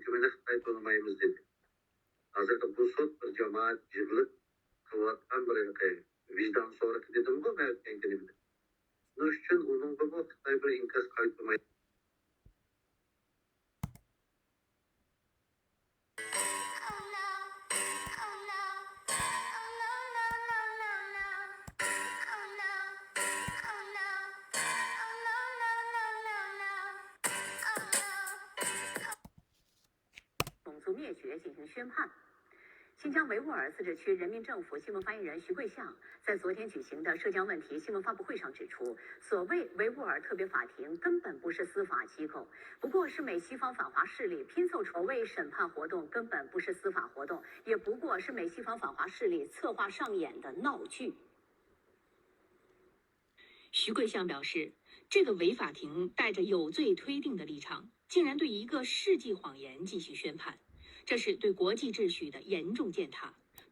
hükümeti Xitoy tanımaymiz dedi. Hazırda bu sud bir cemaat yığılıp kıvattan bir vicdan sonraki dedim bu ben ötkenkini bilir. Bunun için onun bu Xitoy bir inkaz kayıtlamayı.种族灭绝进行宣判。新疆维吾尔自治区人民政府新闻发言人徐贵相在昨天举行的涉疆问题新闻发布会上指出，所谓维吾尔特别法庭根本不是司法机构，不过是美西方反华势力拼凑所谓审判活动，根本不是司法活动，也不过是美西方反华势力策划上演的闹剧。徐贵相表示，这个伪法庭带着有罪推定的立场，竟然对一个世纪谎言进行宣判，这是对国际秩序的严重践踏。